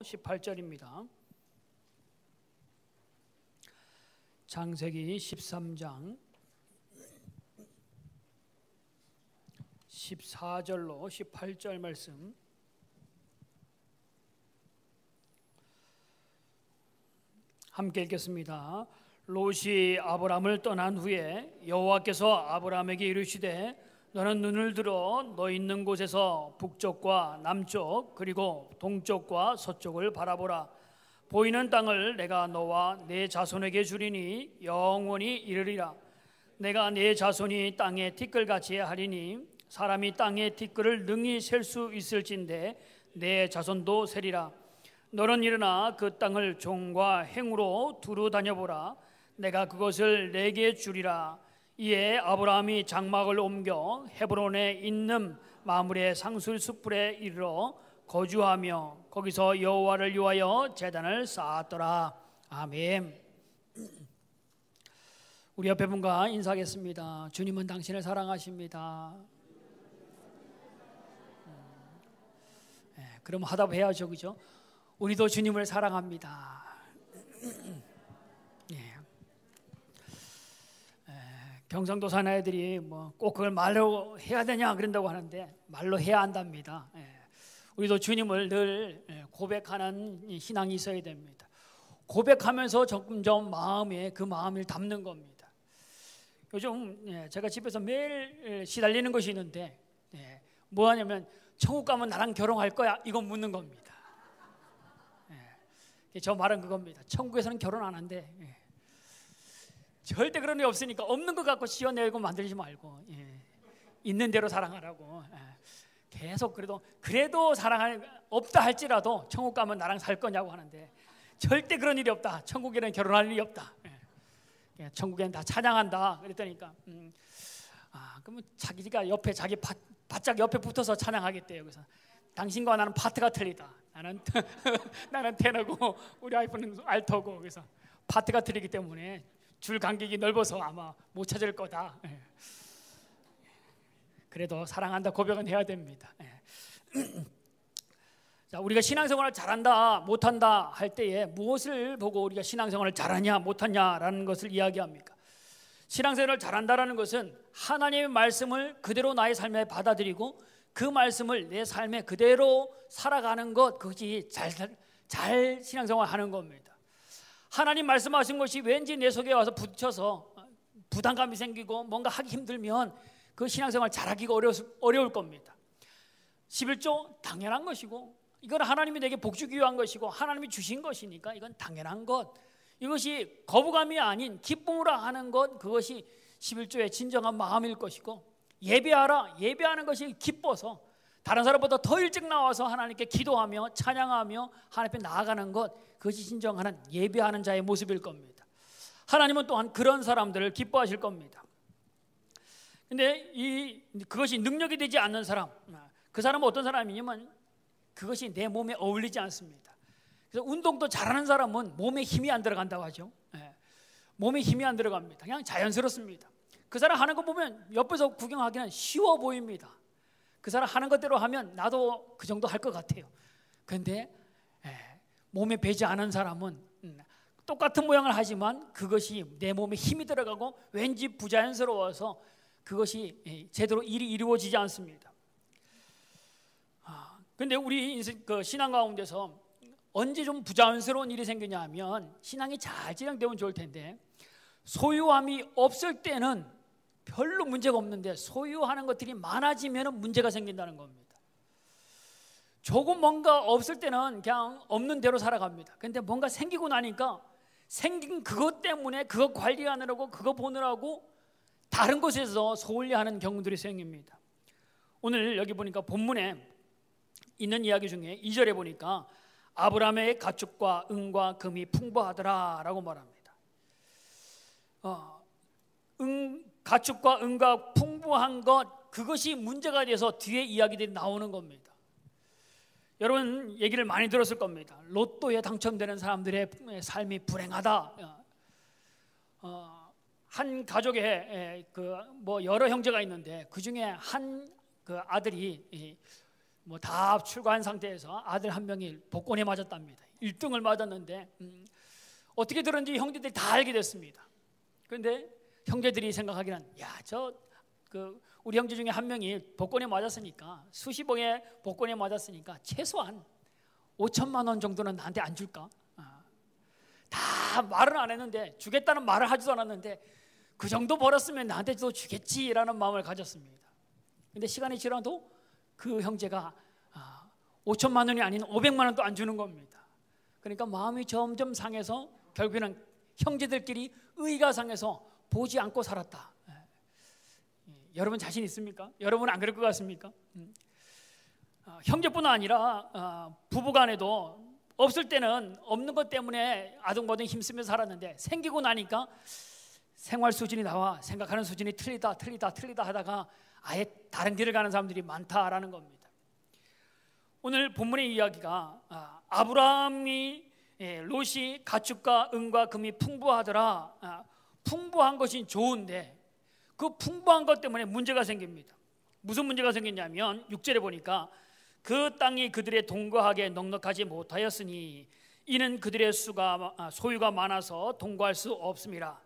18절입니다. 창세기 13장 14절로 18절 말씀 함께 읽겠습니다. 롯이 아브람을 떠난 후에 여호와께서 아브람에게 이르시되 너는 눈을 들어 너 있는 곳에서 북쪽과 남쪽 그리고 동쪽과 서쪽을 바라보라. 보이는 땅을 내가 너와 네 자손에게 주리니 영원히 이르리라. 내가 네 자손이 땅의 티끌같이 하리니 사람이 땅의 티끌을 능히 셀 수 있을진데 네 자손도 세리라. 너는 일어나 그 땅을 종과 행으로 두루 다녀보라. 내가 그것을 내게 주리라. 이에 아브라함이 장막을 옮겨 헤브론에 있는 마므레 상술 숯불에 이르러 거주하며 거기서 여호와를 위하여 제단을 쌓았더라. 아멘. 우리 옆에 분과 인사하겠습니다. 주님은 당신을 사랑하십니다. 그럼 화답해야죠, 그죠? 우리도 주님을 사랑합니다. 경상도 사나이들이 뭐 꼭 그걸 말로 해야 되냐 그런다고 하는데 말로 해야 한답니다. 우리도 주님을 늘 고백하는 신앙이 있어야 됩니다. 고백하면서 점점 마음에 그 마음을 담는 겁니다. 요즘 제가 집에서 매일 시달리는 것이 있는데 뭐 하냐면 천국 가면 나랑 결혼할 거야 이거 묻는 겁니다. 저 말은 그겁니다. 천국에서는 결혼 안 한대. 절대 그런 일 없으니까 없는 것 갖고 씌워내고 만들지 말고 있는 대로 사랑하라고. 계속 그래도 사랑할 없다 할지라도 천국 가면 나랑 살 거냐고 하는데 절대 그런 일이 없다. 천국에는 결혼할 일이 없다. 천국에는 다 찬양한다. 그랬더니까 그러면 자기가 옆에 자기 바짝 옆에 붙어서 찬양하겠대요. 그래서 당신과 나는 파트가 틀리다. 나는 테너고 우리 와이프는 알토고 그래서 파트가 틀리기 때문에 줄 간격이 넓어서 아마 못 찾을 거다. 그래도 사랑한다 고백은 해야 됩니다. 자, 우리가 신앙생활을 잘한다 못한다 할 때에 무엇을 보고 우리가 신앙생활을 잘하냐 못하냐라는 것을 이야기합니까? 신앙생활을 잘한다라는 것은 하나님의 말씀을 그대로 나의 삶에 받아들이고 그 말씀을 내 삶에 그대로 살아가는 것, 그것이 잘 신앙생활 하는 겁니다. 하나님 말씀하신 것이 왠지 내 속에 와서 부딪혀서 부담감이 생기고 뭔가 하기 힘들면 그 신앙생활 잘하기가 어려울 겁니다. 11조 당연한 것이고 이건 하나님이 내게 복 주기 위한 것이고 하나님이 주신 것이니까 이건 당연한 것, 이것이 거부감이 아닌 기쁨으로 하는 것, 그것이 11조의 진정한 마음일 것이고 예배하라, 예배하는 것이 기뻐서 다른 사람보다 더 일찍 나와서 하나님께 기도하며 찬양하며 하나님 앞에 나아가는 것, 그것이 진정한 예배하는 자의 모습일 겁니다. 하나님은 또한 그런 사람들을 기뻐하실 겁니다. 근데 그것이 능력이 되지 않는 사람, 그 사람은 어떤 사람이냐면 그것이 내 몸에 어울리지 않습니다. 그래서 운동도 잘하는 사람은 몸에 힘이 안 들어간다고 하죠. 몸에 힘이 안 들어갑니다. 그냥 자연스럽습니다. 그 사람 하는 거 보면 옆에서 구경하기는 쉬워 보입니다. 그 사람 하는 것대로 하면 나도 그 정도 할 것 같아요. 그런데 몸에 배지 않은 사람은 똑같은 모양을 하지만 그것이 내 몸에 힘이 들어가고 왠지 부자연스러워서 그것이 제대로 일이 이루어지지 않습니다. 그런데 우리 인생 신앙 가운데서 언제 좀 부자연스러운 일이 생기냐 하면 신앙이 잘 진행되면 좋을 텐데 소유함이 없을 때는 별로 문제가 없는데 소유하는 것들이 많아지면 문제가 생긴다는 겁니다. 조금 뭔가 없을 때는 그냥 없는 대로 살아갑니다. 그런데 뭔가 생기고 나니까 생긴 그것 때문에 그거 관리하느라고 그거 보느라고 다른 곳에서 소홀히하는 경우들이 생깁니다. 오늘 여기 보니까 본문에 있는 이야기 중에 2절에 보니까 아브라함의 가축과 은과 금이 풍부하더라 라고 말합니다. 가축과 은과 풍부한 것, 그것이 문제가 돼서 뒤에 이야기들이 나오는 겁니다. 여러분 얘기를 많이 들었을 겁니다. 로또에 당첨되는 사람들의 삶이 불행하다. 한 가족에 여러 형제가 있는데 그 중에 한 그 아들이 뭐 다 출가한 상태에서 아들 한 명이 복권에 맞았답니다. 1등을 맞았는데 어떻게 들었는지 형제들이 다 알게 됐습니다. 그런데 형제들이 생각하기는 우리 형제 중에 한 명이 복권에 맞았으니까, 수십억의 복권에 맞았으니까 최소한 5천만 원 정도는 나한테 안 줄까? 다 말은 안 했는데, 주겠다는 말을 하지도 않았는데 그 정도 벌었으면 나한테도 주겠지라는 마음을 가졌습니다. 근데 시간이 지나도 그 형제가 5천만 원이 아닌 500만 원도 안 주는 겁니다. 그러니까 마음이 점점 상해서 결국에는 형제들끼리 의가 상해서 보지 않고 살았다. 여러분 자신 있습니까? 여러분은 안 그럴 것 같습니까? 형제뿐 아니라 부부간에도 없을 때는 없는 것 때문에 아둥바둥 힘쓰며 살았는데, 생기고 나니까 생활 수준이 나와 생각하는 수준이 틀리다 하다가 아예 다른 길을 가는 사람들이 많다라는 겁니다. 오늘 본문의 이야기가 아브라함이 롯이 가축과 은과 금이 풍부하더라. 풍부한 것이 좋은데 그 풍부한 것 때문에 문제가 생깁니다. 무슨 문제가 생겼냐면 6절에 보니까 그 땅이 그들의 동거하게 넉넉하지 못하였으니 이는 그들의 소유가 많아서 동거할 수 없음이라.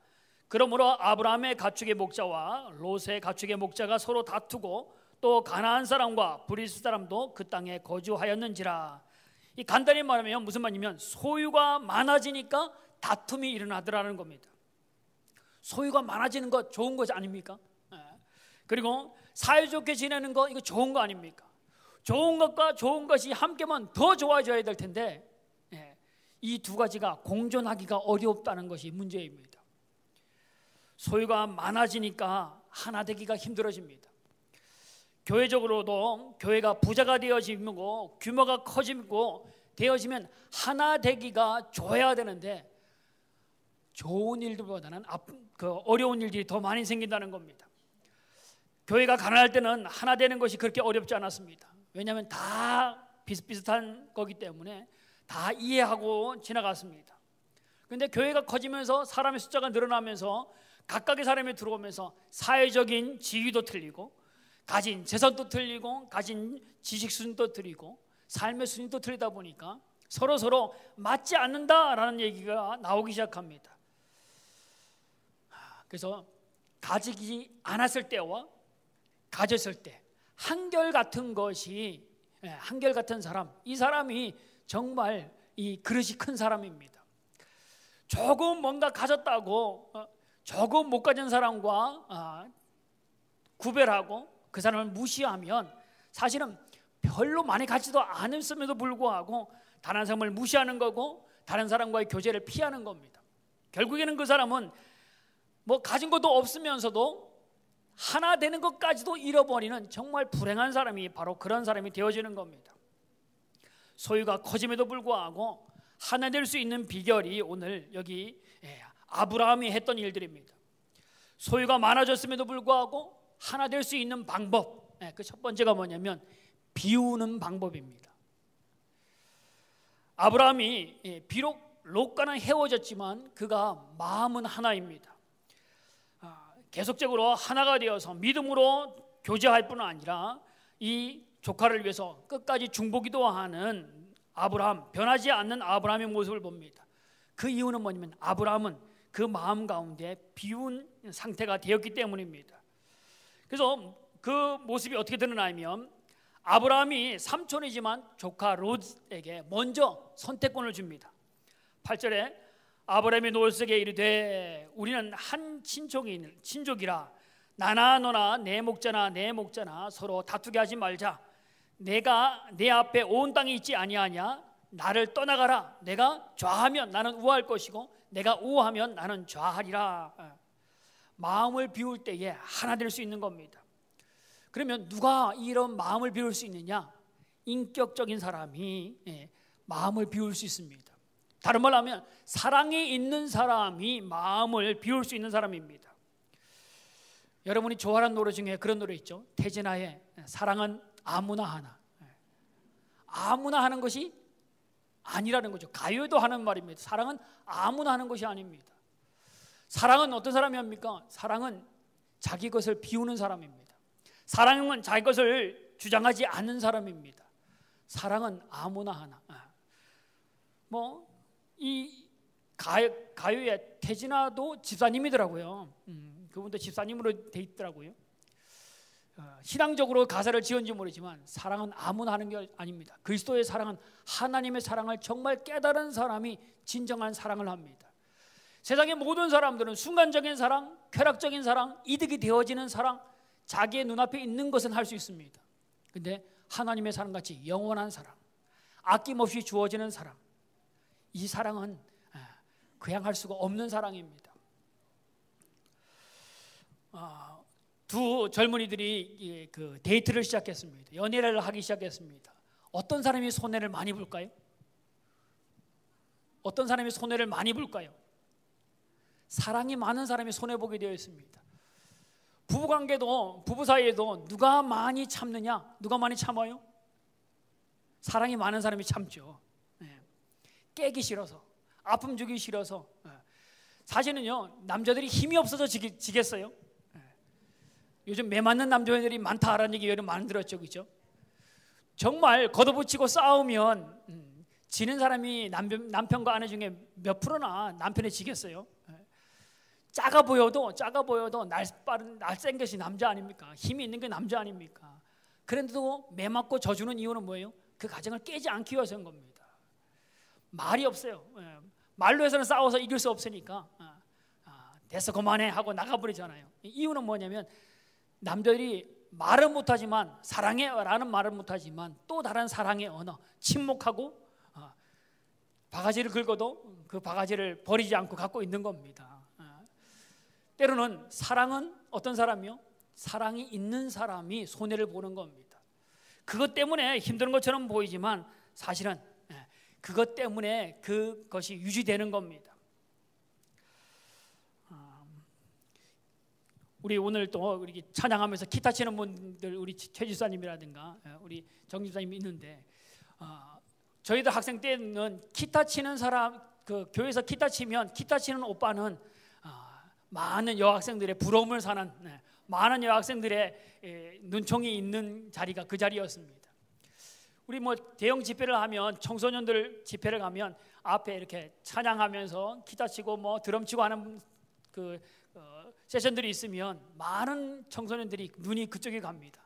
그러므로 아브라함의 가축의 목자와 롯의 가축의 목자가 서로 다투고 또 가나안 사람과 브리스 사람도 그 땅에 거주하였는지라. 이 간단히 말하면 무슨 말이냐면 소유가 많아지니까 다툼이 일어나더라는 겁니다. 소유가 많아지는 것 좋은 것 아닙니까? 그리고 사이좋게 지내는 거 이거 좋은 거 아닙니까? 좋은 것과 좋은 것이 함께면 더 좋아져야 될 텐데 이 두 가지가 공존하기가 어렵다는 것이 문제입니다. 소유가 많아지니까 하나 되기가 힘들어집니다. 교회적으로도 교회가 부자가 되어지고 규모가 커지고 되어지면 하나 되기가 좋아야 되는데 좋은 일들보다는 어려운 일들이 더 많이 생긴다는 겁니다. 교회가 가난할 때는 하나 되는 것이 그렇게 어렵지 않았습니다. 왜냐하면 다 비슷비슷한 거기 때문에 다 이해하고 지나갔습니다. 그런데 교회가 커지면서 사람의 숫자가 늘어나면서 각각의 사람이 들어오면서 사회적인 지위도 틀리고 가진 재산도 틀리고 가진 지식 수준도 틀리고 삶의 수준도 틀리다 보니까 서로 맞지 않는다라는 얘기가 나오기 시작합니다. 그래서 가지지 않았을 때와 가졌을 때 한결같은 것이, 한결같은 사람, 이 사람이 정말 이 그릇이 큰 사람입니다. 조금 뭔가 가졌다고 조금 못 가진 사람과 구별하고 그 사람을 무시하면 사실은 별로 많이 가지도 않았음에도 불구하고 다른 사람을 무시하는 거고 다른 사람과의 교제를 피하는 겁니다. 결국에는 그 사람은 뭐 가진 것도 없으면서도 하나 되는 것까지도 잃어버리는 정말 불행한 사람이 바로 그런 사람이 되어지는 겁니다. 소유가 커짐에도 불구하고 하나 될 수 있는 비결이 오늘 여기 아브라함이 했던 일들입니다. 소유가 많아졌음에도 불구하고 하나 될 수 있는 방법, 그 첫 번째가 뭐냐면 비우는 방법입니다. 아브라함이 비록 롯과는 헤어졌지만 그가 마음은 하나입니다. 계속적으로 하나가 되어서 믿음으로 교제할 뿐 아니라 이 조카를 위해서 끝까지 중보기도 하는 아브라함, 변하지 않는 아브라함의 모습을 봅니다. 그 이유는 뭐냐면 아브라함은 그 마음 가운데 비운 상태가 되었기 때문입니다. 그래서 그 모습이 어떻게 드러나면 아브라함이 삼촌이지만 조카 롯에게 먼저 선택권을 줍니다. 8절에 아브라함이 롯에게 이르되 우리는 한 친족이라 나나 너나 내 목자나 서로 다투게 하지 말자. 내가 내 앞에 온 땅이 있지 아니하냐. 나를 떠나가라. 내가 좌하면 나는 우할 것이고 내가 우하면 나는 좌하리라. 마음을 비울 때에 하나 될 수 있는 겁니다. 그러면 누가 이런 마음을 비울 수 있느냐? 인격적인 사람이 마음을 비울 수 있습니다. 다른 말로 하면 사랑이 있는 사람이 마음을 비울 수 있는 사람입니다. 여러분이 좋아하는 노래 중에 그런 노래 있죠. 태진아의 사랑은 아무나 하나. 아무나 하는 것이 아니라는 거죠. 가요도 하는 말입니다. 사랑은 아무나 하는 것이 아닙니다. 사랑은 어떤 사람이 합니까? 사랑은 자기 것을 비우는 사람입니다. 사랑은 자기 것을 주장하지 않는 사람입니다. 사랑은 아무나 하나. 이 가요의 태진아도 집사님이더라고요. 그분도 집사님으로 돼 있더라고요. 신앙적으로 가사를 지은지 모르지만 사랑은 아무나 하는 게 아닙니다. 그리스도의 사랑은 하나님의 사랑을 정말 깨달은 사람이 진정한 사랑을 합니다. 세상의 모든 사람들은 순간적인 사랑, 쾌락적인 사랑, 이득이 되어지는 사랑, 자기의 눈앞에 있는 것은 할 수 있습니다. 근데 하나님의 사랑같이 영원한 사랑, 아낌없이 주어지는 사랑, 이 사랑은 그냥 할 수가 없는 사랑입니다. 두 젊은이들이 그 데이트를 시작했습니다. 연애를 하기 시작했습니다. 어떤 사람이 손해를 많이 볼까요? 어떤 사람이 손해를 많이 볼까요? 사랑이 많은 사람이 손해보게 되어 있습니다. 부부관계도, 부부 사이에도 누가 많이 참느냐? 누가 많이 참아요? 사랑이 많은 사람이 참죠. 깨기 싫어서, 아픔 주기 싫어서. 사실은요, 남자들이 힘이 없어서 지겠어요. 요즘 매 맞는 남자들이 많다라는 얘기 여러분 많이 들었죠, 그죠? 정말 걷어붙이고 싸우면 지는 사람이 남편과 아내 중에 몇 프로나 남편이 지겠어요. 작아 보여도 날쌘 것이 남자 아닙니까? 힘이 있는 게 남자 아닙니까? 그런데도 매 맞고 져주는 이유는 뭐예요? 그 가정을 깨지 않기 위해서인 겁니다. 말이 없어요. 말로 해서는 싸워서 이길 수 없으니까 됐어 그만해 하고 나가버리잖아요. 이유는 뭐냐면 남자들이 말은 못하지만 사랑해라는 말은 못하지만 또 다른 사랑의 언어, 침묵하고 바가지를 긁어도 그 바가지를 버리지 않고 갖고 있는 겁니다. 때로는 사랑은 어떤 사람이요? 사랑이 있는 사람이 손해를 보는 겁니다. 그것 때문에 힘든 것처럼 보이지만 사실은 그것 때문에 그것이 유지되는 겁니다. 우리 오늘 또 우리 찬양하면서 기타 치는 분들, 우리 최 집사님이라든가 우리 정 집사님이 있는데, 저희들 학생 때는 기타 치는 사람, 그 교회에서 기타 치면 기타 치는 오빠는 많은 여학생들의 부러움을 사는, 많은 여학생들의 눈총이 있는 자리가 그 자리였습니다. 우리 뭐 대형 집회를 하면, 청소년들 집회를 가면 앞에 이렇게 찬양하면서 기타 치고 뭐 드럼 치고 하는 그 세션들이 있으면 많은 청소년들이 눈이 그쪽에 갑니다.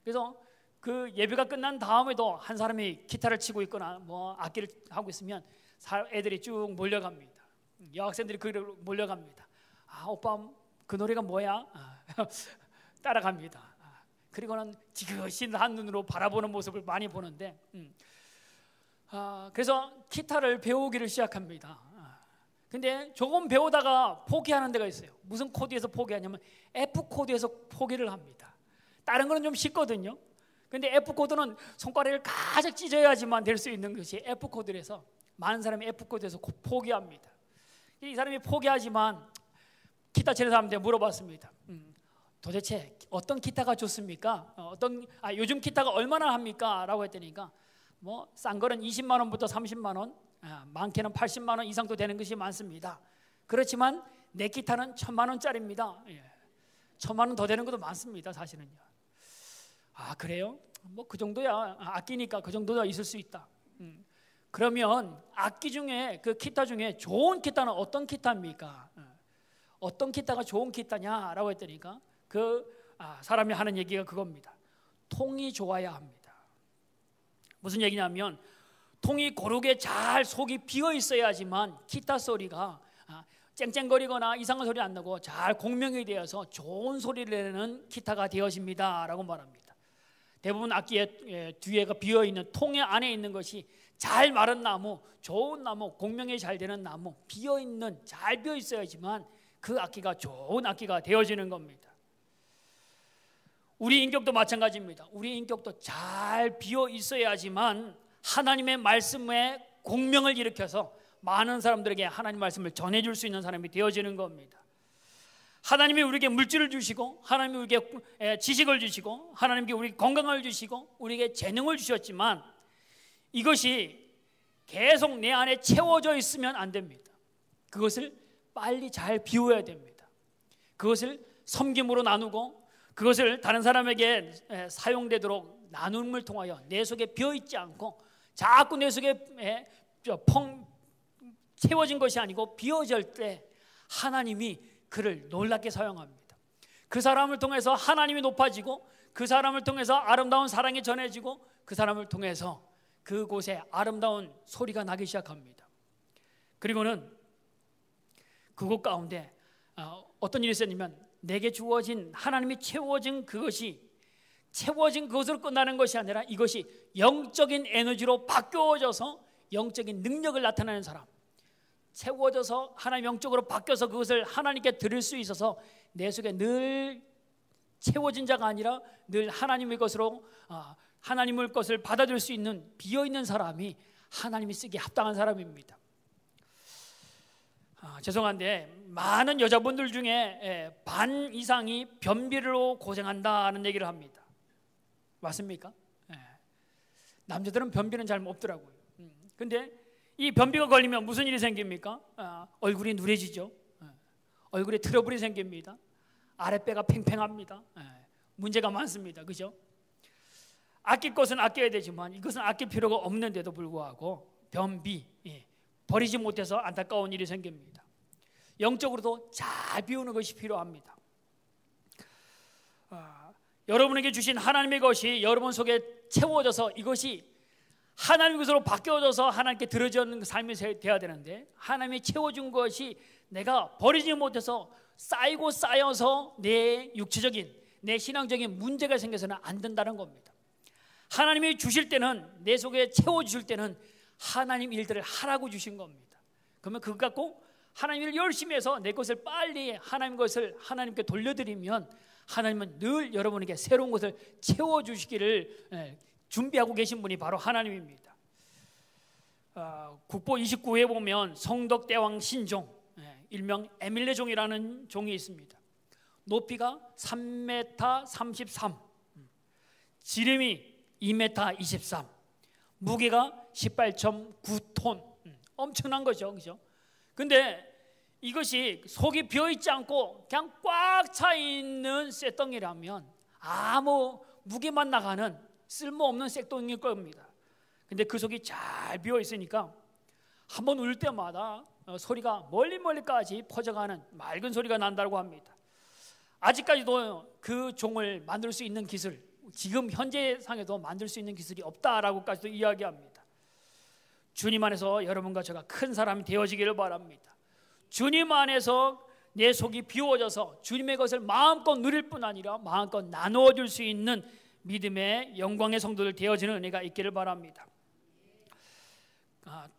그래서 그 예배가 끝난 다음에도 한 사람이 기타를 치고 있거나 뭐 악기를 하고 있으면 애들이 쭉 몰려갑니다. 여학생들이 그를 몰려갑니다. 오빠 그 노래가 뭐야? 따라갑니다. 그리고는 지그시 한 눈으로 바라보는 모습을 많이 보는데, 그래서 기타를 배우기를 시작합니다. 근데 조금 배우다가 포기하는 데가 있어요. 무슨 코드에서 포기하냐면 F 코드에서 포기를 합니다. 다른 거는 좀 쉽거든요. 근데 F 코드는 손가락을 가득 찢어야지만 될 수 있는 것이 F 코드라서 많은 사람이 F 코드에서 포기합니다. 이 사람이 포기하지만 기타 치는 사람한테 물어봤습니다. 도대체 어떤 기타가 좋습니까? 요즘 기타가 얼마나 합니까? 라고 했더니까 뭐 싼 거는 20만 원부터 30만 원, 많게는 80만 원 이상도 되는 것이 많습니다. 그렇지만 내 기타는 1000만 원짜리입니다. 1000만 원 더 되는 것도 많습니다. 사실은요. 그래요? 뭐 그 정도야, 악기니까 그 정도가 있을 수 있다. 그러면 악기 중에, 그 기타 중에 좋은 기타는 어떤 기타입니까? 어떤 기타가 좋은 기타냐라고 했더니까 사람이 하는 얘기가 그겁니다. 통이 좋아야 합니다. 무슨 얘기냐면 통이 고르게 잘 속이 비어 있어야지만 기타 소리가 쨍쨍거리거나 이상한 소리 안 나고 잘 공명이 되어서 좋은 소리를 내는 기타가 되어집니다 라고 말합니다. 대부분 악기의 뒤에가 비어 있는 통의 안에 있는 것이 잘 마른 나무, 좋은 나무, 공명이 잘 되는 나무, 비어 있는, 잘 비어 있어야지만 그 악기가 좋은 악기가 되어지는 겁니다. 우리 인격도 마찬가지입니다. 우리 인격도 잘 비어 있어야지만 하나님의 말씀에 공명을 일으켜서 많은 사람들에게 하나님 말씀을 전해줄 수 있는 사람이 되어지는 겁니다. 하나님이 우리에게 물질을 주시고, 하나님이 우리에게 지식을 주시고, 하나님께 우리에게 건강을 주시고, 우리에게 재능을 주셨지만 이것이 계속 내 안에 채워져 있으면 안 됩니다. 그것을 빨리 잘 비워야 됩니다. 그것을 섬김으로 나누고 그것을 다른 사람에게 사용되도록 나눔을 통하여 내 속에 비어있지 않고 자꾸 내 속에 채워진 것이 아니고 비어질 때 하나님이 그를 놀랍게 사용합니다. 그 사람을 통해서 하나님이 높아지고 그 사람을 통해서 아름다운 사랑이 전해지고 그 사람을 통해서 그곳에 아름다운 소리가 나기 시작합니다. 그리고는 그곳 가운데 어떤 일이 있었냐면 내게 주어진 하나님이 채워진 그것으로 끝나는 것이 아니라 이것이 영적인 에너지로 바뀌어져서 영적인 능력을 나타내는 사람, 채워져서 하나님 영적으로 바뀌어서 그것을 하나님께 드릴 수 있어서 내 속에 늘 채워진 자가 아니라 늘 하나님의 것으로 하나님의 것을 받아들일 수 있는 비어있는 사람이 하나님이 쓰기에 합당한 사람입니다. 죄송한데 많은 여자분들 중에 반 이상이 변비로 고생한다는 얘기를 합니다. 맞습니까? 남자들은 변비는 잘 없더라고요. 근데 이 변비가 걸리면 무슨 일이 생깁니까? 얼굴이 누래지죠. 얼굴에 트러블이 생깁니다. 아랫배가 팽팽합니다. 문제가 많습니다. 그죠? 아낄 것은 아껴야 되지만 이것은 아낄 필요가 없는데도 불구하고 변비, 버리지 못해서 안타까운 일이 생깁니다. 영적으로도 잘 비우는 것이 필요합니다. 여러분에게 주신 하나님의 것이 여러분 속에 채워져서 이것이 하나님의 것으로 바뀌어져서 하나님께 드려지는 삶이 되어야 되는데 하나님이 채워준 것이 내가 버리지 못해서 쌓이고 쌓여서 내 육체적인 내 신앙적인 문제가 생겨서는 안 된다는 겁니다. 하나님이 주실 때는 내 속에 채워주실 때는 하나님 일들을 하라고 주신 겁니다. 그러면 그것 갖고 하나님 일 열심히 해서 내 것을 빨리 하나님 것을 하나님께 돌려드리면 하나님은 늘 여러분에게 새로운 것을 채워주시기를 준비하고 계신 분이 바로 하나님입니다. 국보 29에 보면 성덕대왕 신종, 일명 에밀레 종이라는 종이 있습니다. 높이가 3m 33, 지름이 2m 23, 무게가 18.9톤, 엄청난 거죠, 그죠? 근데 이것이 속이 비어있지 않고 그냥 꽉 차 있는 쇳덩이라면 아무 무게만 나가는 쓸모없는 쇳덩이일 겁니다. 근데 그 속이 잘 비어있으니까 한번 울 때마다 소리가 멀리까지 퍼져가는 맑은 소리가 난다고 합니다. 아직까지도 그 종을 만들 수 있는 기술, 지금 현재 상에도 만들 수 있는 기술이 없다라고까지도 이야기합니다. 주님 안에서 여러분과 제가 큰 사람이 되어지기를 바랍니다. 주님 안에서 내 속이 비워져서 주님의 것을 마음껏 누릴 뿐 아니라 마음껏 나누어 줄 수 있는 믿음의 영광의 성도들 되어지는 은혜가 있기를 바랍니다.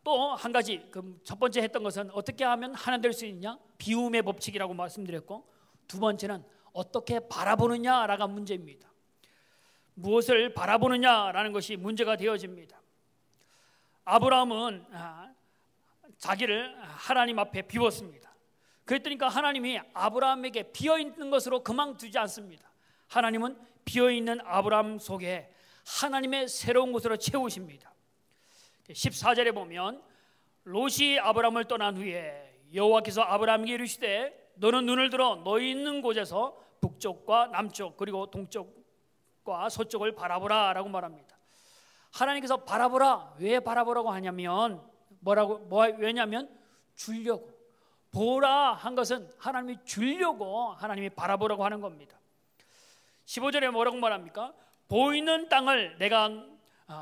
또 한 가지, 첫 번째 했던 것은 어떻게 하면 하나 될 수 있냐? 비움의 법칙이라고 말씀드렸고, 두 번째는 어떻게 바라보느냐라가 문제입니다. 무엇을 바라보느냐라는 것이 문제가 되어집니다. 아브라함은 자기를 하나님 앞에 비웠습니다. 그랬더니까 하나님이 아브라함에게 비어있는 것으로 그만두지 않습니다. 하나님은 비어있는 아브라함 속에 하나님의 새로운 것으로 채우십니다. 14절에 보면 롯이 아브라함을 떠난 후에 여호와께서 아브라함에게 이르시되 너는 눈을 들어 너희 있는 곳에서 북쪽과 남쪽 그리고 동쪽과 서쪽을 바라보라 라고 말합니다. 하나님께서 바라보라, 왜 바라보라고 하냐면 왜냐하면 주려고, 보라 한 것은 하나님이 주려고 하나님이 바라보라고 하는 겁니다. 15절에 뭐라고 말합니까? 보이는 땅을 내가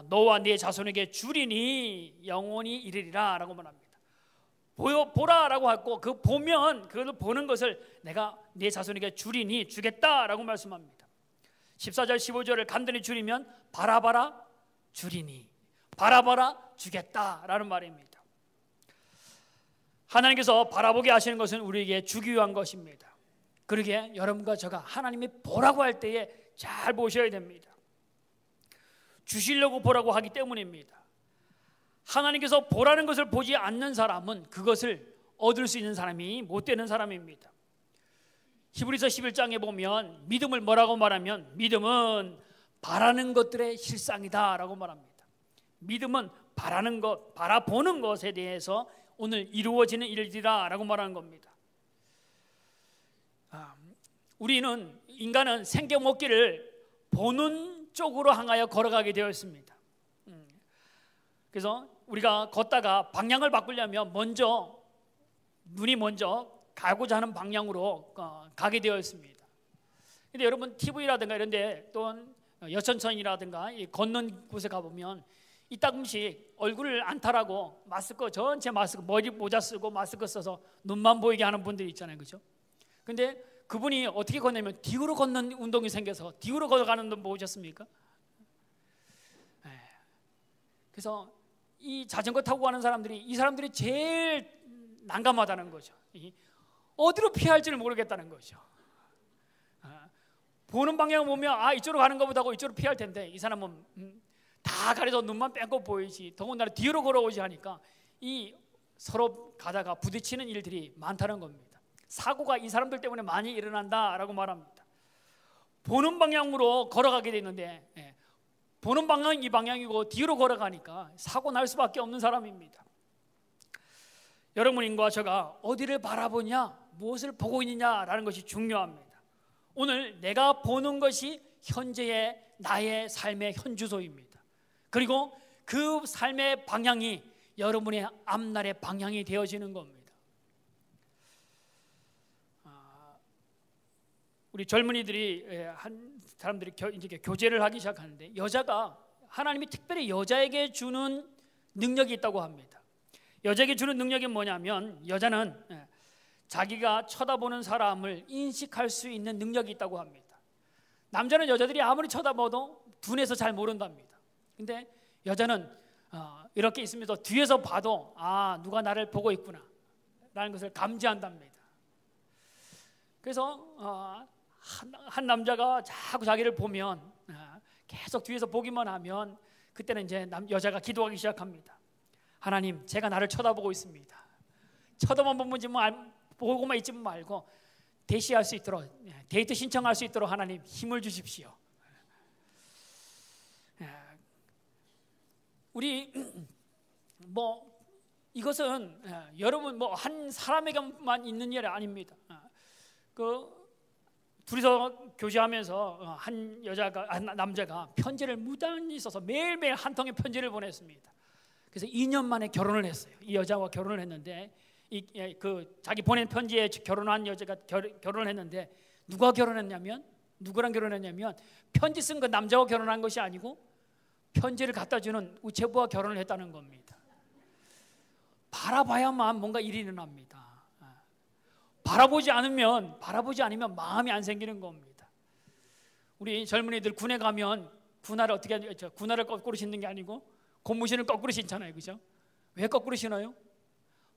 너와 네 자손에게 주리니 영원히 이르리라 라고 말합니다. 보라라고 하고 그 보면 그걸 보는 것을 내가 네 자손에게 주리니 주겠다라고 말씀합니다. 14절 15절을 간단히 줄이면 바라봐라 주리니, 바라봐라 주겠다라는 말입니다. 하나님께서 바라보게 하시는 것은 우리에게 주기 위한 것입니다. 그러기에 여러분과 제가 하나님이 보라고 할 때에 잘 보셔야 됩니다. 주시려고 보라고 하기 때문입니다. 하나님께서 보라는 것을 보지 않는 사람은 그것을 얻을 수 있는 사람이 못 되는 사람입니다. 히브리서 11장에 보면 믿음을 뭐라고 말하면 믿음은 바라는 것들의 실상이다 라고 말합니다. 믿음은 바라는 것, 바라보는 것에 대해서 오늘 이루어지는 일이다 라고 말하는 겁니다. 인간은 생겨 먹기를 보는 북쪽으로 향하여 걸어가게 되었습니다. 그래서 우리가 걷다가 방향을 바꾸려면 눈이 먼저 가고자 하는 방향으로 가게 되었습니다. 근데 여러분 TV라든가 이런 데 또는 여천천이라든가 걷는 곳에 가보면 이따금씩 얼굴을 안 타라고 마스크 전체 마스크 머리 모자 쓰고 마스크 써서 눈만 보이게 하는 분들이 있잖아요, 그죠? 근데 그분이 어떻게 걷냐면 뒤로 걷는 운동이 생겨서 뒤로 걸어가는 분 보셨습니까? 그래서 이 자전거 타고 가는 이 사람들이 제일 난감하다는 거죠. 어디로 피해야 할지를 모르겠다는 거죠. 보는 방향을 보면 이쪽으로 가는 것보다 하고 이쪽으로 피할 텐데 이 사람은 다 가려서 눈만 빼고 보이지, 더군다나 뒤로 걸어오지 하니까 이 서로 가다가 부딪히는 일들이 많다는 겁니다. 사고가 이 사람들 때문에 많이 일어난다라고 말합니다. 보는 방향으로 걸어가게 되는데 보는 방향 이 방향이고 뒤로 걸어가니까 사고 날 수밖에 없는 사람입니다. 여러분과 제가 어디를 바라보냐, 무엇을 보고 있느냐라는 것이 중요합니다. 오늘 내가 보는 것이 현재의 나의 삶의 현주소입니다. 그리고 그 삶의 방향이 여러분의 앞날의 방향이 되어지는 겁니다. 우리 젊은이들이 한 사람들이 이제 교제를 하기 시작하는데 여자가 하나님이 특별히 여자에게 주는 능력이 있다고 합니다. 여자에게 주는 능력이 뭐냐면 여자는 자기가 쳐다보는 사람을 인식할 수 있는 능력이 있다고 합니다. 남자는 여자들이 아무리 쳐다봐도 둔해서 잘 모른답니다. 근데 여자는 이렇게 있으면서 뒤에서 봐도 누가 나를 보고 있구나 라는 것을 감지한답니다. 그래서 한 남자가 자꾸 자기를 보면 계속 뒤에서 보기만 하면 그때는 이제 여자가 기도하기 시작합니다. 하나님, 제가 나를 쳐다보고 있습니다. 쳐다만 보고만 있지 말고 대시할 수 있도록, 데이트 신청할 수 있도록 하나님 힘을 주십시오. 우리 이것은 여러분 한 사람에게만 있는 일이 아닙니다. 둘이서 교제하면서 한 남자가 편지를 무단히 써서 매일매일 한 통의 편지를 보냈습니다. 그래서 2년 만에 결혼을 했어요. 이 여자와 결혼을 했는데 자기 보낸 편지에 결혼한 여자가 결혼을 했는데 누구랑 결혼했냐면 편지 쓴 그 남자와 결혼한 것이 아니고 편지를 갖다 주는 우체부와 결혼을 했다는 겁니다. 바라봐야만 뭔가 일이 일어납니다. 바라보지 않으면 마음이 안 생기는 겁니다. 우리 젊은이들 군에 가면 군화를 어떻게 하죠? 군화를 거꾸로 신는 게 아니고 고무신을 거꾸로 신잖아요, 그죠? 왜 거꾸로 신어요?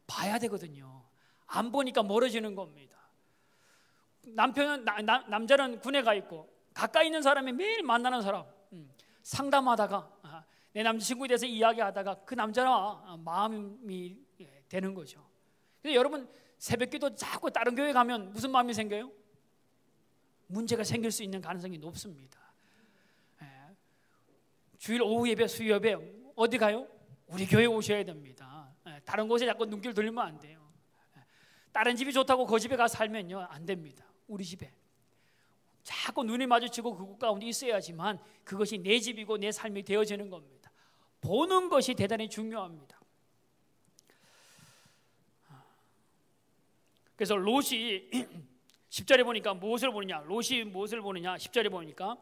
봐야 되거든요. 안 보니까 멀어지는 겁니다. 남자는 군에 가 있고 가까이 있는 사람이 매일 만나는 사람 상담하다가 내 남자친구에 대해서 이야기하다가 그 남자와 마음이 되는 거죠. 그래서 여러분 새벽기도 자꾸 다른 교회 가면 무슨 마음이 생겨요? 문제가 생길 수 있는 가능성이 높습니다. 주일 오후 예배, 수요 예배 어디 가요? 우리 교회 오셔야 됩니다. 다른 곳에 자꾸 눈길 돌리면 안 돼요. 다른 집이 좋다고 그 집에 가서 살면요 안 됩니다. 우리 집에 자꾸 눈이 마주치고 그곳 가운데 있어야지만 그것이 내 집이고 내 삶이 되어지는 겁니다. 보는 것이 대단히 중요합니다. 그래서 롯이 10절에 보니까 무엇을 보느냐? 롯이 무엇을 보느냐? 10절에 보니까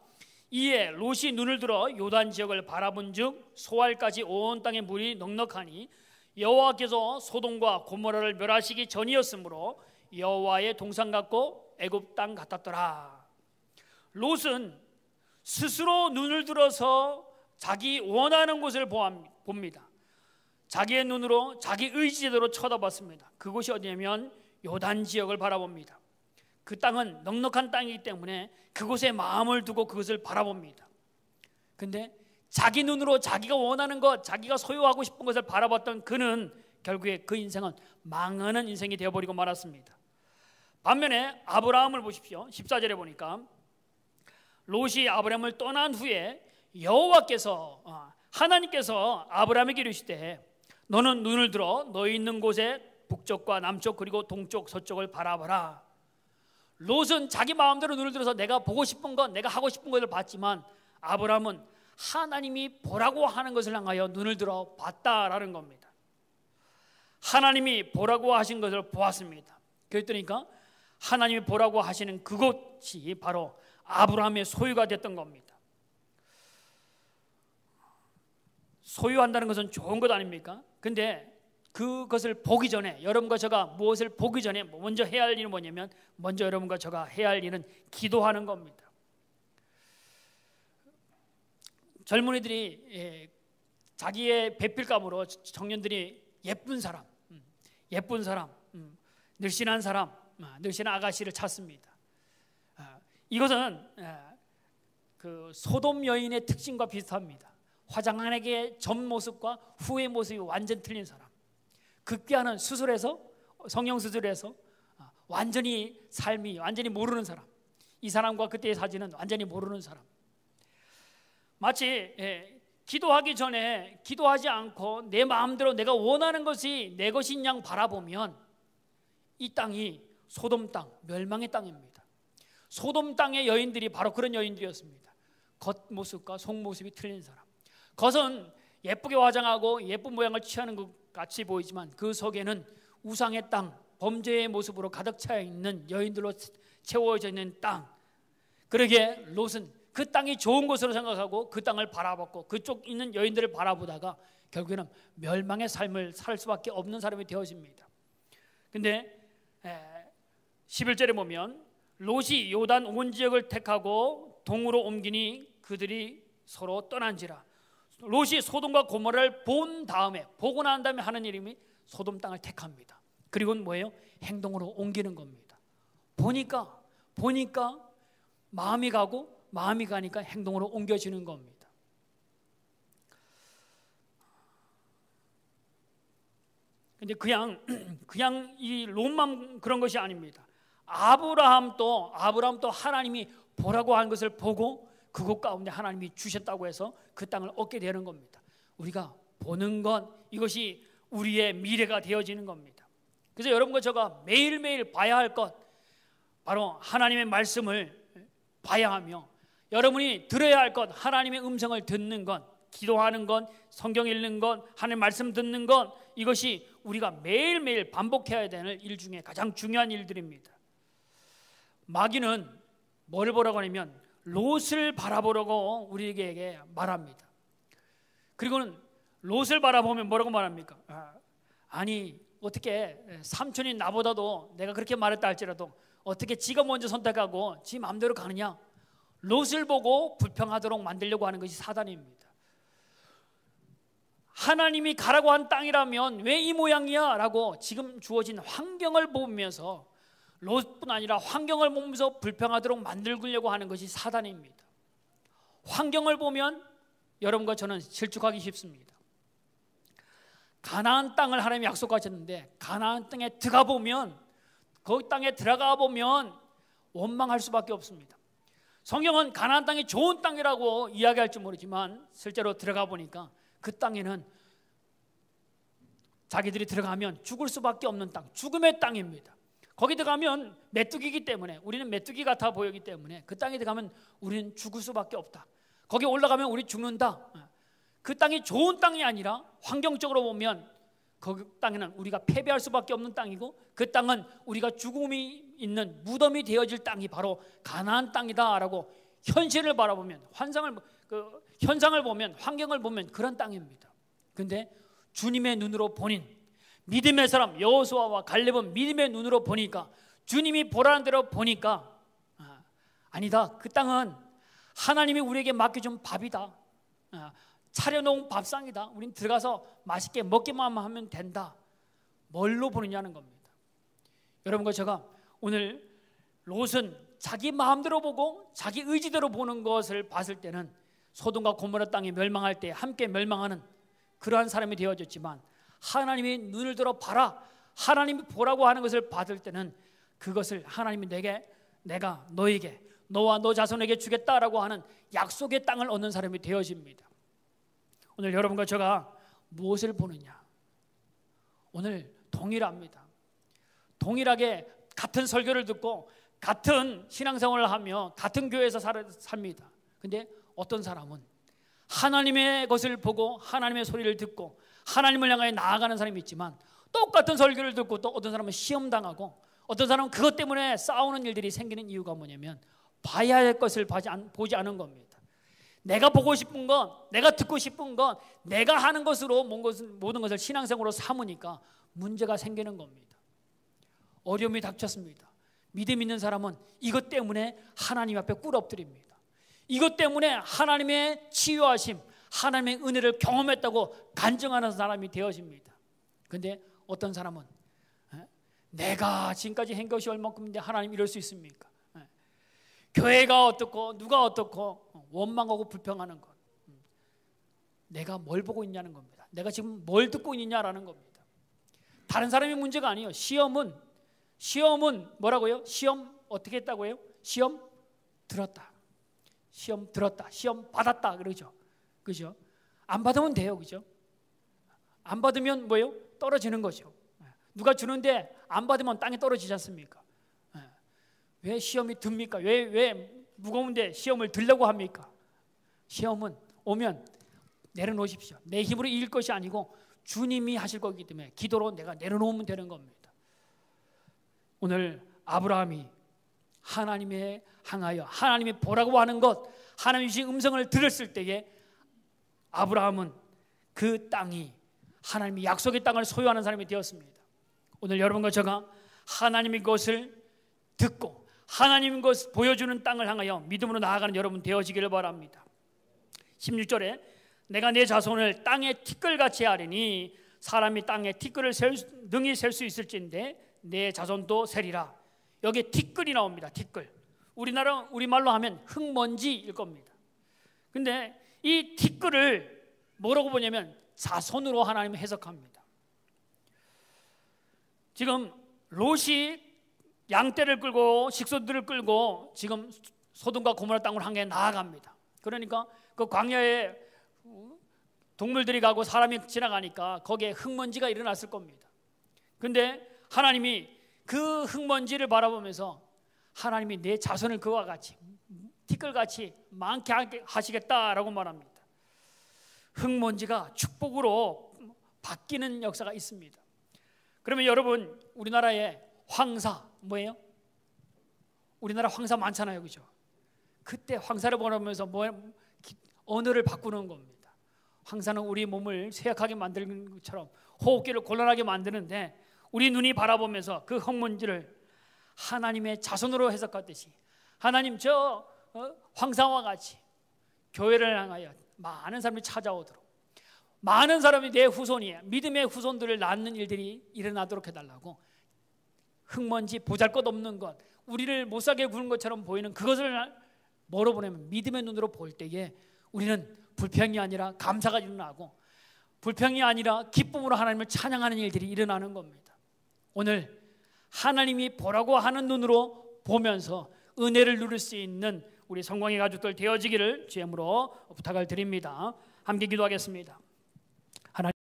이에 롯이 눈을 들어 요단 지역을 바라본즉 소알까지 온 땅에 물이 넉넉하니 여호와께서 소돔과 고모라를 멸하시기 전이었으므로 여호와의 동산 같고 애굽 땅 같았더라. 롯은 스스로 눈을 들어서 자기 원하는 곳을 봅니다. 자기의 눈으로 자기 의지대로 쳐다봤습니다. 그곳이 어디냐면 요단 지역을 바라봅니다. 그 땅은 넉넉한 땅이기 때문에 그곳에 마음을 두고 그것을 바라봅니다. 근데 자기 눈으로 자기가 원하는 것, 자기가 소유하고 싶은 것을 바라봤던 그는 결국에 그 인생은 망하는 인생이 되어버리고 말았습니다. 반면에 아브라함을 보십시오. 14절에 보니까 롯이 아브라함을 떠난 후에 하나님께서 아브라함에게 이르시되 너는 눈을 들어 너희 있는 곳에 북쪽과 남쪽 그리고 동쪽 서쪽을 바라봐라. 롯은 자기 마음대로 눈을 들어서 내가 보고 싶은 것, 내가 하고 싶은 것을 봤지만 아브라함은 하나님이 보라고 하는 것을 향하여 눈을 들어 봤다라는 겁니다. 하나님이 보라고 하신 것을 보았습니다. 그랬더니까 하나님이 보라고 하시는 그곳이 바로 아브라함의 소유가 됐던 겁니다. 소유한다는 것은 좋은 것 아닙니까? 근데 그것을 보기 전에, 여러분과 제가 무엇을 보기 전에 먼저 해야 할 일은 뭐냐면, 먼저 여러분과 제가 해야 할 일은 기도하는 겁니다. 젊은이들이 자기의 배필감으로 청년들이 예쁜 사람, 늘씬한 사람, 늘씬한 아가씨를 찾습니다. 이것은 그 소돔 여인의 특징과 비슷합니다. 화장한에게 전 모습과 후의 모습이 완전 틀린 사람, 극비하는 수술에서, 성형 수술에서 완전히 삶이 완전히 모르는 사람, 이 사람과 그때의 사진은 완전히 모르는 사람. 마치 기도하기 전에 기도하지 않고 내 마음대로 내가 원하는 것이 내 것인 양 바라보면 이 땅이 소돔 땅, 멸망의 땅입니다. 소돔 땅의 여인들이 바로 그런 여인들이었습니다. 겉모습과 속모습이 틀린 사람. 겉은 예쁘게 화장하고 예쁜 모양을 취하는 것 같이 보이지만 그 속에는 우상의 땅, 범죄의 모습으로 가득 차 있는 여인들로 채워져 있는 땅. 그러기에 롯은 그 땅이 좋은 곳으로 생각하고 그 땅을 바라봤고 그쪽 있는 여인들을 바라보다가 결국에는 멸망의 삶을 살 수밖에 없는 사람이 되어집니다. 근데 11절에 보면 롯이 요단 온 지역을 택하고 동으로 옮기니 그들이 서로 떠난지라. 롯이 소돔과 고모라를 본 다음에, 보고 난 다음에 하는 일이 소돔 땅을 택합니다. 그리고는 뭐예요? 행동으로 옮기는 겁니다. 보니까 마음이 가고, 마음이 가니까 행동으로 옮겨지는 겁니다. 근데 그냥 이 롯만 그런 것이 아닙니다. 아브라함도 하나님이 보라고 한 것을 보고 그곳 가운데 하나님이 주셨다고 해서 그 땅을 얻게 되는 겁니다. 우리가 보는 것, 이것이 우리의 미래가 되어지는 겁니다. 그래서 여러분과 제가 매일매일 봐야 할 것, 바로 하나님의 말씀을 봐야 하며, 여러분이 들어야 할 것, 하나님의 음성을 듣는 것, 기도하는 것, 성경 읽는 것, 하나님의 말씀 듣는 것, 이것이 우리가 매일매일 반복해야 되는 일 중에 가장 중요한 일들입니다. 마귀는 뭘 보라고 하냐면 롯을 바라보라고 우리에게 말합니다. 그리고는 롯을 바라보면 뭐라고 말합니까? 아니 어떻게 삼촌이 나보다도, 내가 그렇게 말했다 할지라도 어떻게 지가 먼저 선택하고 지 마음대로 가느냐? 롯을 보고 불평하도록 만들려고 하는 것이 사단입니다. 하나님이 가라고 한 땅이라면 왜 이 모양이야? 라고 지금 주어진 환경을 보면서, 롯뿐 아니라 환경을 보면서 불평하도록 만들려고 하는 것이 사단입니다. 환경을 보면 여러분과 저는 실족하기 쉽습니다. 가나안 땅을 하나님이 약속하셨는데 가나안 땅에 들어가 보면, 그 땅에 들어가 보면 원망할 수밖에 없습니다. 성경은 가나안 땅이 좋은 땅이라고 이야기할지 모르지만 실제로 들어가 보니까 그 땅에는 자기들이 들어가면 죽을 수밖에 없는 땅, 죽음의 땅입니다. 거기 들어가면 메뚜기이기 때문에, 우리는 메뚜기 같아 보이기 때문에 그 땅에 들어가면 우리는 죽을 수밖에 없다. 거기 올라가면 우리 죽는다. 그 땅이 좋은 땅이 아니라 환경적으로 보면 그 땅에는 우리가 패배할 수밖에 없는 땅이고, 그 땅은 우리가 죽음이 있는 무덤이 되어질 땅이 바로 가나안 땅이다라고 현실을 바라보면, 현상을 보면, 환경을 보면 그런 땅입니다. 그런데 주님의 눈으로 본인, 믿음의 사람 여호수아와 갈렙은 믿음의 눈으로 보니까, 주님이 보라는 대로 보니까 아니다, 그 땅은 하나님이 우리에게 맡겨준 밥이다, 차려놓은 밥상이다, 우린 들어가서 맛있게 먹기만 하면 된다. 뭘로 보느냐는 겁니다. 여러분과 제가 오늘 롯은 자기 마음대로 보고 자기 의지대로 보는 것을 봤을 때는 소돔과 고모라 땅이 멸망할 때 함께 멸망하는 그러한 사람이 되어졌지만, 하나님이 눈을 들어 봐라, 하나님이 보라고 하는 것을 받을 때는 그것을 하나님이 내가 너에게, 너와 너 자손에게 주겠다라고 하는 약속의 땅을 얻는 사람이 되어집니다. 오늘 여러분과 제가 무엇을 보느냐? 오늘 동일합니다. 동일하게 같은 설교를 듣고 같은 신앙생활을 하며 같은 교회에서 삽니다. 근데 어떤 사람은 하나님의 것을 보고 하나님의 소리를 듣고 하나님을 향하여 나아가는 사람이 있지만, 똑같은 설교를 듣고 또 어떤 사람은 시험당하고 어떤 사람은 그것 때문에 싸우는 일들이 생기는 이유가 뭐냐면 봐야 할 것을 보지 않은 겁니다. 내가 보고 싶은 건, 내가 듣고 싶은 건, 내가 하는 것으로 모든 것을 신앙생활로 삼으니까 문제가 생기는 겁니다. 어려움이 닥쳤습니다. 믿음 있는 사람은 이것 때문에 하나님 앞에 꿇어 엎드립니다. 이것 때문에 하나님의 치유하심, 하나님의 은혜를 경험했다고 간증하는 사람이 되어집니다. 그런데 어떤 사람은 내가 지금까지 한 것이 얼마큼인데 하나님 이럴 수 있습니까? 교회가 어떻고 누가 어떻고 원망하고 불평하는 것, 내가 뭘 보고 있냐는 겁니다. 내가 지금 뭘 듣고 있느냐라는 겁니다. 다른 사람의 문제가 아니에요. 시험은 뭐라고요? 시험 어떻게 했다고요? 시험 들었다, 시험 들었다, 시험 받았다 그러죠. 그죠? 안 받으면 돼요. 그죠? 안 받으면 뭐예요? 떨어지는 거죠. 누가 주는데 안 받으면 땅에 떨어지지 않습니까? 왜 시험이 듭니까? 왜 무거운데 시험을 들려고 합니까? 시험은 오면 내려놓으십시오. 내 힘으로 이길 것이 아니고 주님이 하실 거기 때문에 기도로 내가 내려놓으면 되는 겁니다. 오늘 아브라함이 하나님에 향하여 하나님이 보라고 하는 것, 하나님의 주신 음성을 들었을 때에 아브라함은 그 땅이 하나님의 약속의 땅을 소유하는 사람이 되었습니다. 오늘 여러분과 제가 하나님의 것을 듣고 하나님의 것을 보여주는 땅을 향하여 믿음으로 나아가는 여러분 되어지기를 바랍니다. 16절에 내가 내 자손을 땅에 티끌같이 하리니 사람이 땅에 티끌을 능히 셀 수 있을진데 내 자손도 세리라. 여기에 티끌이 나옵니다. 티끌. 우리말로 하면 흙먼지일 겁니다. 근데 이 티끌을 뭐라고 보냐면 자손으로 하나님은 해석합니다. 지금 롯이 양떼를 끌고 식소들을 끌고 지금 소돔과 고모라 땅으로 향해 나아갑니다. 그러니까 그 광야에 동물들이 가고 사람이 지나가니까 거기에 흙먼지가 일어났을 겁니다. 근데 하나님이 그 흙먼지를 바라보면서 하나님이 내 자손을 그와 같이 티끌같이 많게 하시겠다라고 말합니다. 흙먼지가 축복으로 바뀌는 역사가 있습니다. 그러면 여러분, 우리나라에 황사 뭐예요? 우리나라 황사 많잖아요, 그죠? 그때 황사를 보면서 언어를 바꾸는 겁니다. 황사는 우리 몸을 쇠약하게 만드는 것처럼 호흡기를 곤란하게 만드는데, 우리 눈이 바라보면서 그 흙먼지를 하나님의 자손으로 해석하듯이 하나님 저 황사와 같이 교회를 향하여 많은 사람이 찾아오도록, 많은 사람이 내 후손이 믿음의 후손들을 낳는 일들이 일어나도록 해달라고, 흙먼지 보잘것없는 것, 우리를 못살게 구는 것처럼 보이는 그것을 뭐로 보내면 믿음의 눈으로 볼 때에 우리는 불평이 아니라 감사가 일어나고, 불평이 아니라 기쁨으로 하나님을 찬양하는 일들이 일어나는 겁니다. 오늘 하나님이 보라고 하는 눈으로 보면서 은혜를 누릴 수 있는 우리 성광의 가족들 되어지기를 주님으로 부탁을 드립니다. 함께 기도하겠습니다.